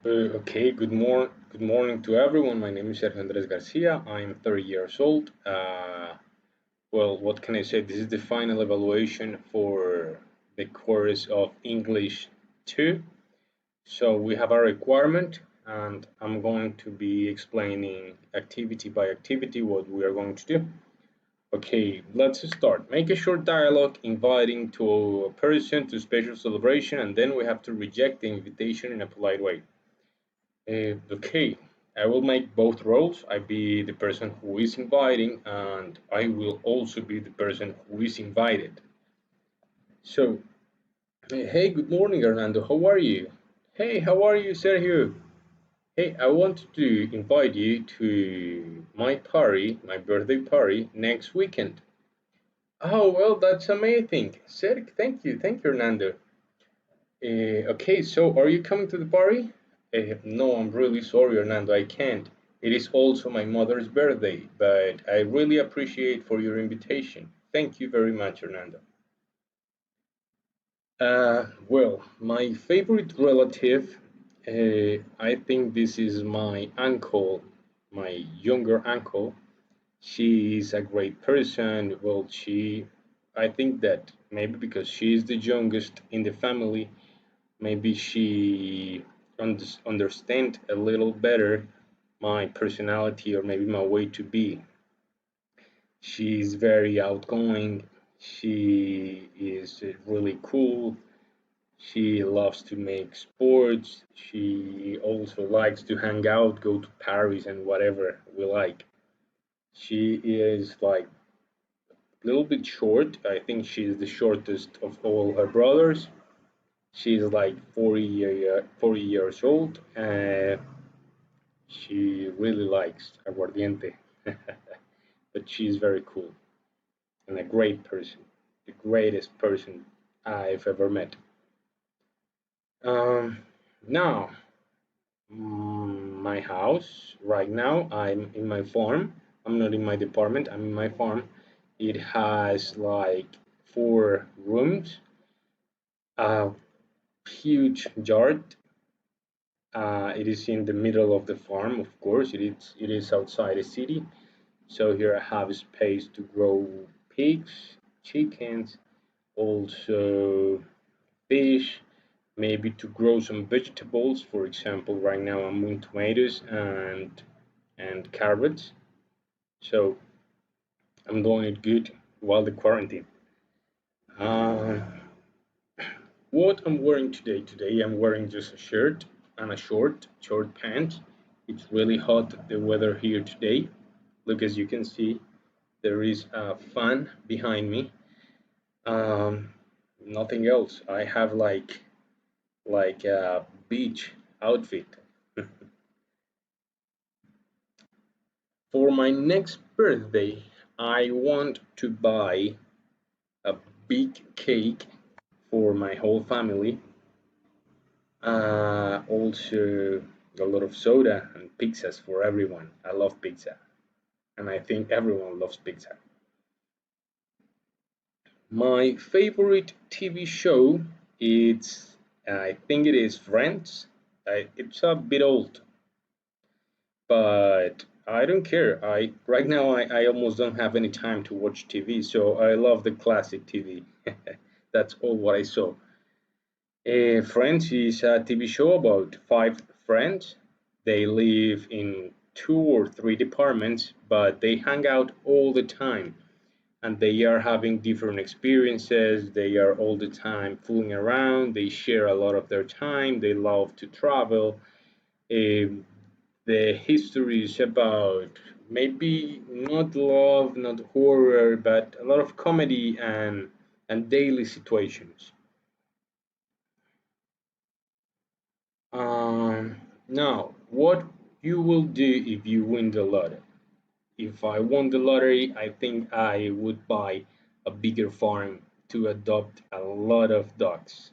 Okay, good morning to everyone. My name is Sergio Andres Garcia. I'm 30 years old. Well, what can I say? This is the final evaluation for the course of English 2. So we have a requirement, and I'm going to be explaining activity by activity what we are going to do. Okay, let's start. Make a short dialogue inviting to a person to special celebration, and then we have to reject the invitation in a polite way. Okay, I will make both roles. I be the person who is inviting, and I will also be the person who is invited. So, hey, good morning, Hernando. How are you? Hey, how are you, Sergio? Hey, I wanted to invite you to my party, my birthday party, next weekend. Oh, well, that's amazing. Serg, thank you, Hernando. Okay, so are you coming to the party? No, I'm really sorry, Hernando, I can't. It is also my mother's birthday, but I really appreciate for your invitation. Thank you very much, Hernando. Well, my favorite relative, I think this is my uncle, my younger uncle. She is a great person. Well, I think that maybe because she is the youngest in the family, maybe she understand a little better my personality or maybe my way to be. She's very outgoing. She is really cool. She loves to make sports. She also likes to hang out, go to Paris and whatever we like. She is like a little bit short. I think she's the shortest of all her brothers. She's like 40 years old. She really likes aguardiente, but she's very cool and a great person, the greatest person I've ever met. Um, Now, my house right now, I'm in my farm. I'm not in my department, I'm in my farm. It has like 4 rooms, a huge yard. It is in the middle of the farm, of course. It is outside the city. So here I have space to grow pigs, chickens, also fish, maybe to grow some vegetables. For example, right now I'm doing tomatoes and carrots. So I'm doing it good while the quarantine. Um, what I'm wearing today? Today I'm wearing just a shirt and a short pants. It's really hot the weather here today. Look, as you can see, there is a fan behind me. Um, Nothing else. I have like a beach outfit. For my next birthday, I want to buy a big cake for my whole family. Also, a lot of soda and pizzas for everyone. I love pizza, and I think everyone loves pizza. My favorite TV show, it's I think it is Friends. It's a bit old, but I don't care. I right now I almost don't have any time to watch TV, so I love the classic TV. That's all what I saw. Friends is a TV show about 5 friends. They live in 2 or 3 departments, but they hang out all the time and they are having different experiences. They are all the time fooling around. They share a lot of their time. They love to travel. Um, the history is about maybe not love, not horror, but a lot of comedy and daily situations. Um, Now, what you will do if you win the lottery? If I won the lottery, I think I would buy a bigger farm to adopt a lot of dogs.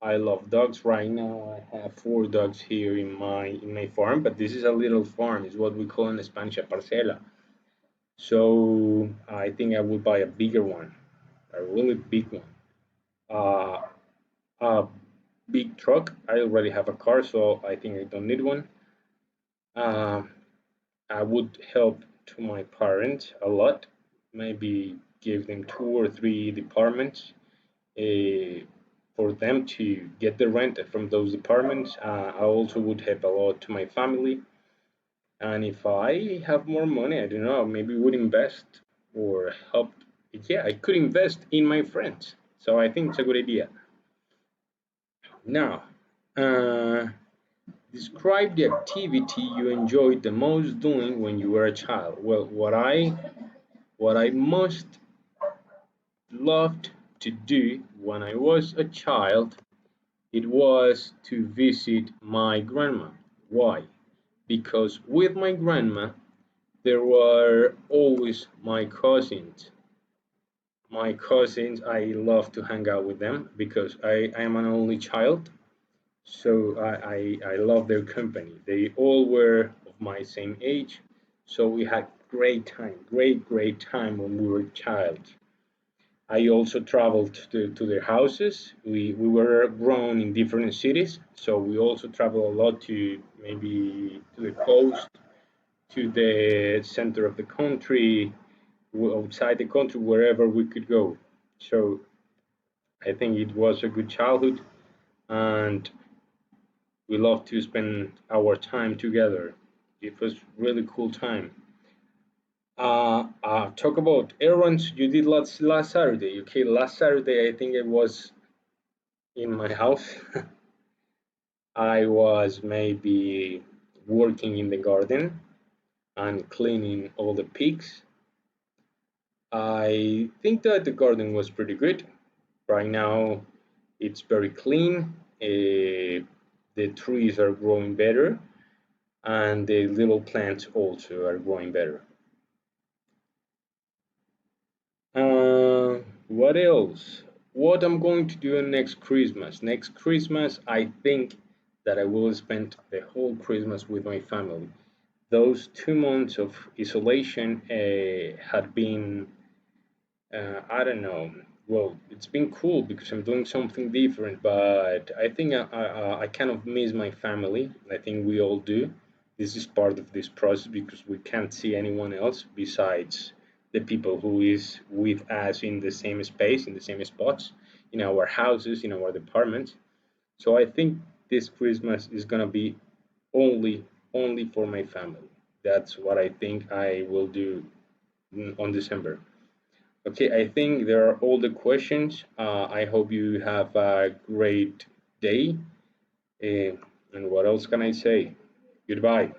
I love dogs. Right now, I have 4 dogs here in my farm, but this is a little farm. It's what we call in Spanish a parcela. So I think I would buy a bigger one, a really big one. Uh, a big truck. I already have a car, so I think I don't need one. Um, I would help to my parents a lot. Maybe give them 2 or 3 departments uh, for them to get the rent from those departments. I also would help a lot to my family. And if I have more money, I don't know, maybe would invest or help. Yeah, I could invest in my friends. So I think it's a good idea. Now, uh, describe the activity you enjoyed the most doing when you were a child. Well, what I most loved to do when I was a child, it was to visit my grandma. Why? Because with my grandma, there were always my cousins. My cousins, I love to hang out with them because I am an only child. So I love their company. They all were of my same age. So we had great time, great time when we were child. I also traveled to their houses. We were grown in different cities, so we also traveled a lot to maybe to the coast, to the center of the country, outside the country, wherever we could go. So I think it was a good childhood, and we loved to spend our time together. It was really cool time. Talk about errands you did last Saturday. Okay, last Saturday I think it was in my house. I was maybe working in the garden and cleaning all the pigs. I think that the garden was pretty good. Right now, it's very clean. The trees are growing better, and the little plants also are growing better. What else? What I'm going to do next Christmas? Next Christmas, I think that I will spend the whole Christmas with my family. Those 2 months of isolation had been, I don't know. Well, it's been cool because I'm doing something different, but I think I kind of miss my family. I think we all do. This is part of this process because we can't see anyone else besides the people who is with us in the same space, in the same spots, in our houses, in our departments. So I think this Christmas is gonna be only for my family. That's what I think I will do on December. Okay, I think there are all the questions. I hope you have a great day. And what else can I say? Goodbye.